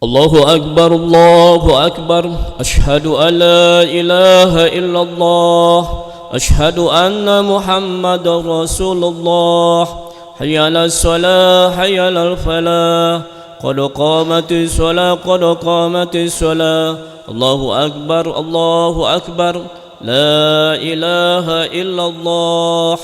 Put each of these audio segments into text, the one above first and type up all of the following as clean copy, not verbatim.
الله أكبر الله أكبر. أشهد أن لا إله إلا الله. أشهد أن محمد رسول الله. حي على الصلاة حي على الفلاح. قد قامت الصلاة قد قامت الصلاة. الله أكبر الله أكبر. لا إله إلا الله.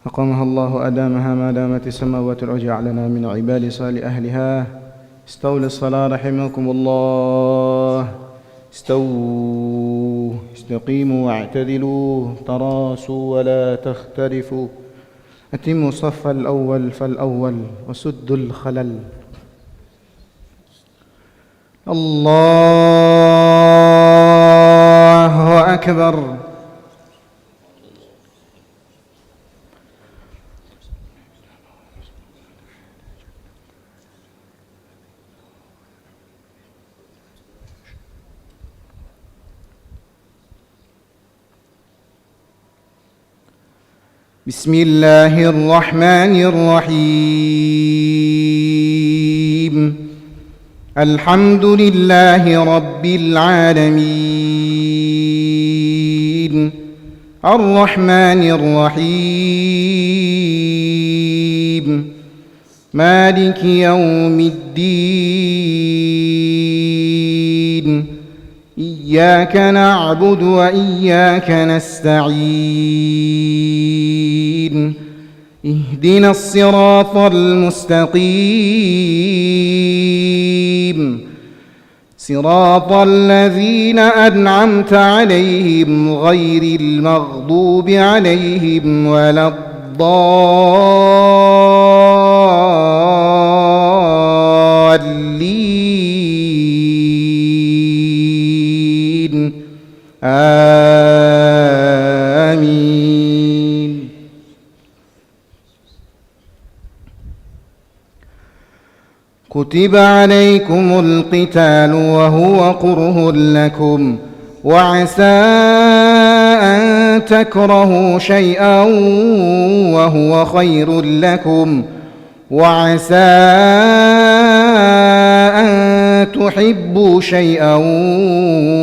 أقامها الله أدامها ما دامت السماوات وجعلنا من عباد صالح أهلها. استووا للصلاة رحمكم الله. استووا استقيموا واعتدلوا تراصوا ولا تختلفوا. أتموا الصف الأول فالأول وسدوا الخلل. الله أكبر. بسم الله الرحمن الرحيم. الحمد لله رب العالمين الرحمن الرحيم مالك يوم الدين. إياك نعبد وإياك نستعين. اهدنا الصراط المستقيم صراط الذين أنعمت عليهم غير المغضوب عليهم ولا الضالين. آمين. كتب عليكم القتال وهو كره لكم وعسى أن تكرهوا شيئا وهو خير لكم وعسى أن تحبوا شيئا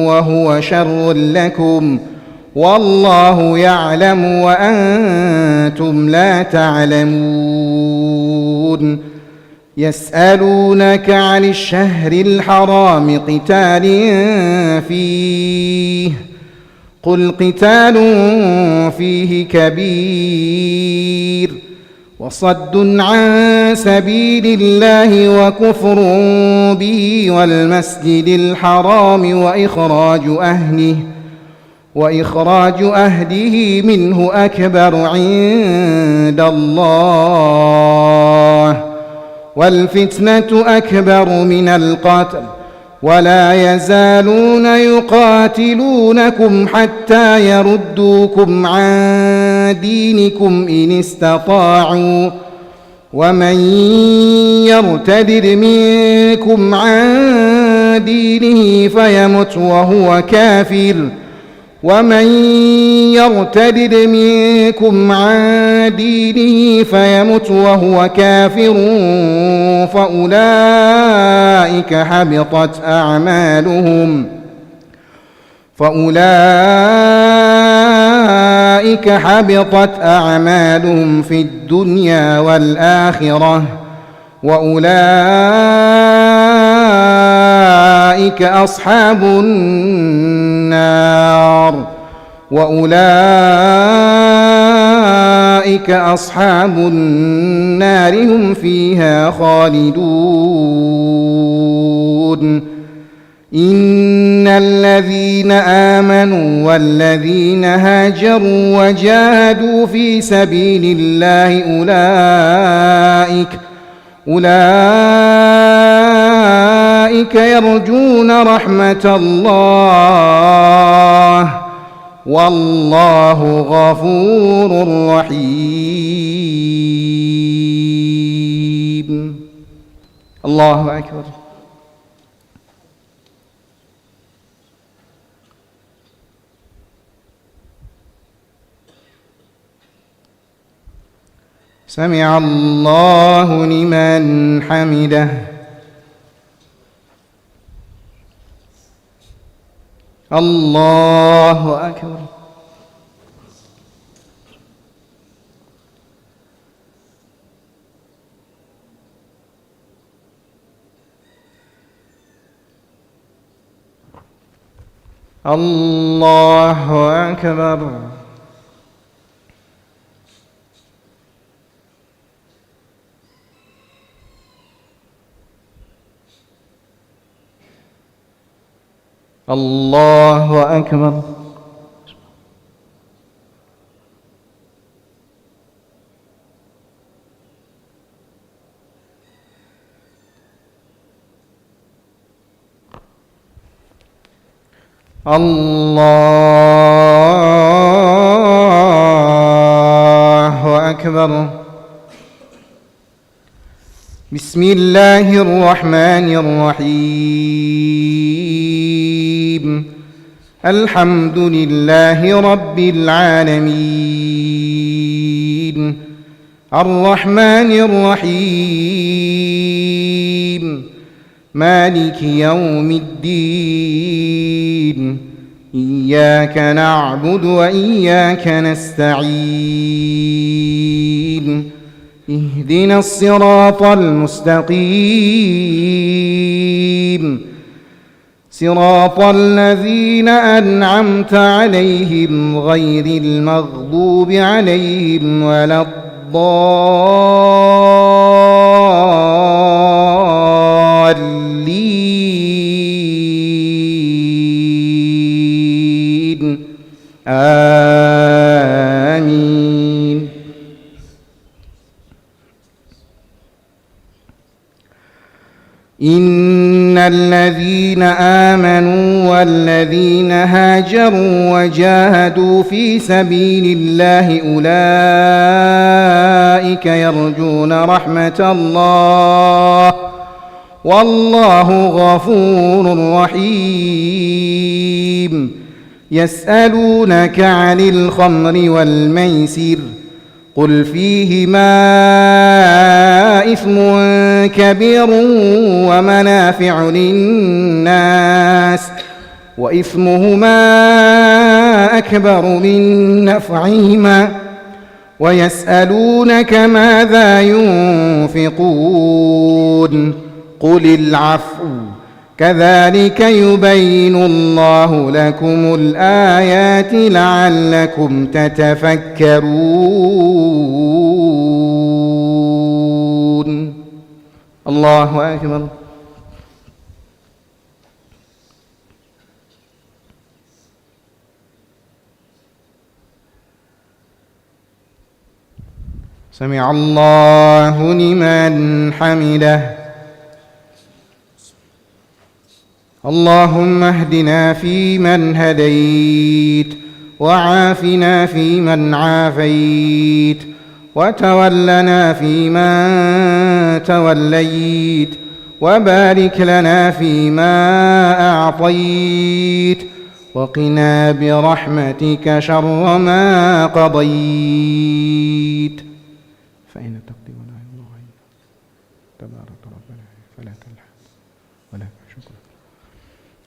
وهو شر لكم والله يعلم وأنتم لا تعلمون. يسألونك عن الشهر الحرام قتال فيه قل قتال فيه كبير وصد عن سبيل الله وكفر به والمسجد الحرام وإخراج أهله منه أكبر عند الله والفتنة أكبر من القتل ولا يزالون يقاتلونكم حتى يردوكم عن دينكم إن استطاعوا ومن يرتد منكم عن دينه فيمت وهو كافر فأولئك حبطت أعمالهم في الدنيا والآخرة وأولئك أصحاب النار هم فيها خالدون. إن الذين آمنوا والذين هاجروا وجاهدوا في سبيل الله أولئك يرجون رحمة الله والله غفور رحيم. الله أكبر. سمع الله لمن حمده. الله أكبر. الله أكبر. الله أكبر. الله أكبر. بسم الله الرحمن الرحيم. الحمد لله رب العالمين الرحمن الرحيم مالك يوم الدين إياك نعبد وإياك نستعين اهدنا الصراط المستقيم صراط الذين أنعمت عليهم غير المغضوب عليهم ولا الضالين آمين. إن الذين آمنوا والذين هاجروا وجاهدوا في سبيل الله أولئك يرجون رحمة الله والله غفور رحيم. يسألونك عن الخمر والميسر قل فيهما إثم كبير ومنافع للناس وإثمهما أكبر من نفعهما ويسألونك ماذا ينفقون قل العفو كذلك يبين الله لكم الآيات لعلكم تتفكرون. الله أكبر. سمع الله لمن حمده. اللهم اهدنا فيمن هديت وعافنا فيمن عافيت وتولنا فيمن توليت وبارك لنا فيما أعطيت وقنا برحمتك شر ما قضيت فإن تقضي ولا يقضى عليك تبارك ربنا فلا تلحق ولا شكر.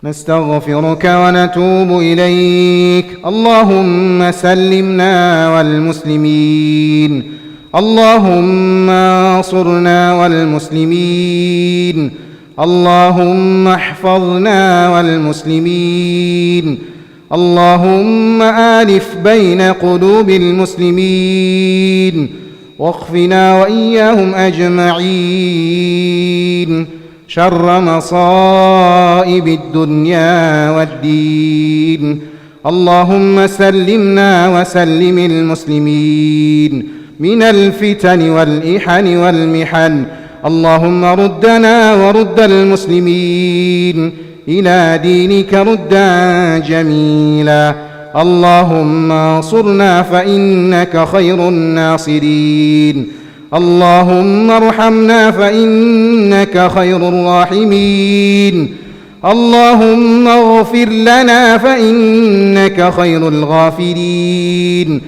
نستغفرك ونتوب إليك. اللهم سلمنا والمسلمين اللهم انصرنا والمسلمين اللهم احفظنا والمسلمين اللهم آلف بين قلوب المسلمين واخفنا وإياهم أجمعين شر مصائب الدنيا والدين. اللهم سلمنا وسلم المسلمين من الفتن والإحن والمحن. اللهم ردنا ورد المسلمين إلى دينك ردا جميلا. اللهم انصرنا فإنك خير الناصرين. اللهم ارحمنا فإنك خير الراحمين. اللهم اغفر لنا فإنك خير الغافرين.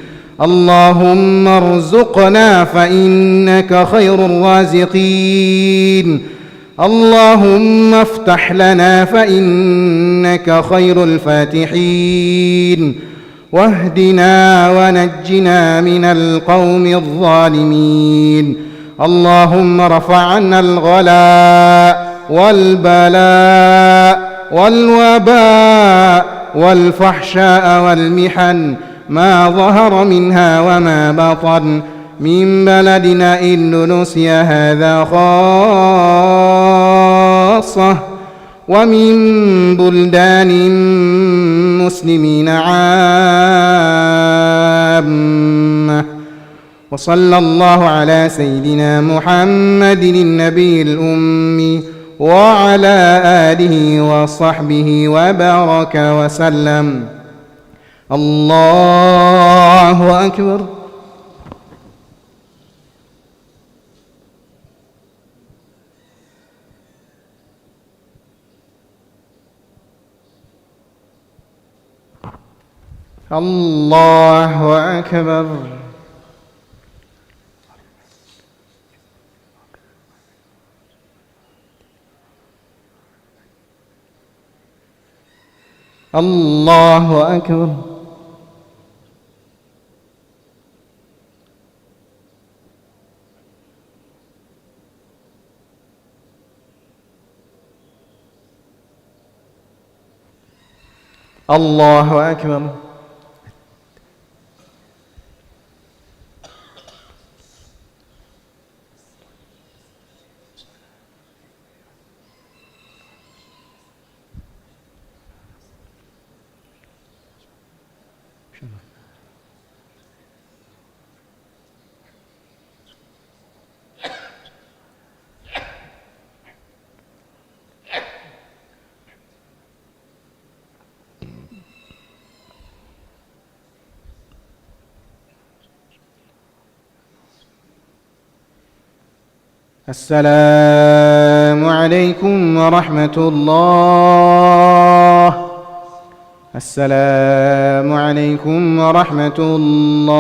اللهم ارزقنا فإنك خير الرازقين. اللهم افتح لنا فإنك خير الفاتحين. واهدنا ونجنا من القوم الظالمين. اللهم ارفع عنا الغلاء والبلاء والوباء والفحشاء والمحن ما ظهر منها وما بطن من بلدنا إندونيسيا هذا خاصة ومن بلدان مسلمين عامة. وصلى الله على سيدنا محمد النبي الأمي وعلى آله وصحبه وبارك وسلم. الله أكبر. الله أكبر. الله أكبر. الله أكبر. السلام عليكم ورحمة الله. السلام عليكم ورحمة الله.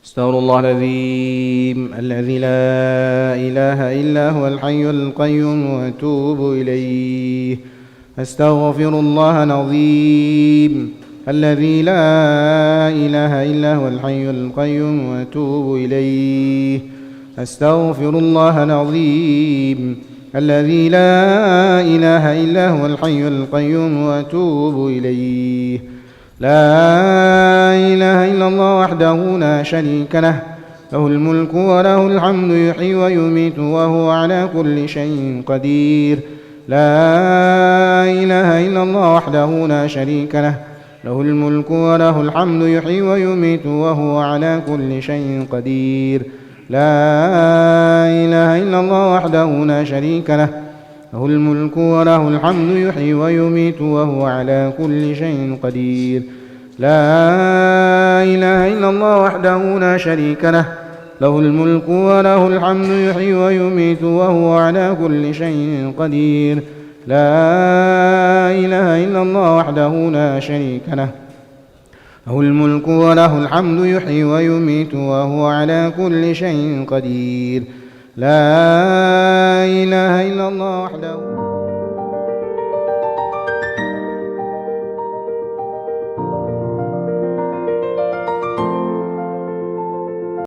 استغفر الله العظيم الذي لا إله إلا هو الحي القيوم وأتوب إليه. أستغفر الله العظيم الذي لا إله إلا هو الحي القيوم وأتوب إليه. أستغفر الله العظيم الذي لا إله إلا هو الحي القيوم وأتوب إليه. لا إله إلا الله وحده لا شريك له، له الملك وله الحمد يحيي ويميت وهو على كل شيء قدير. لا إله إلا الله وحده لا شريك له، له الملك وله الحمد يحيي ويميت وهو على كل شيء قدير. لا إله إلا الله وحده لا شريك له، له الملك وله الحمد يحيي ويميت وهو على كل شيء قدير. لا إله إلا الله وحده لا شريك له، له الملك وله الحمد يحيي ويميت وهو على كل شيء قدير. لا إله إلا الله وحده لا شريك له، له الملك وله الحمد يحيي ويميت وهو على كل شيء قدير. لا إله إلا الله وحده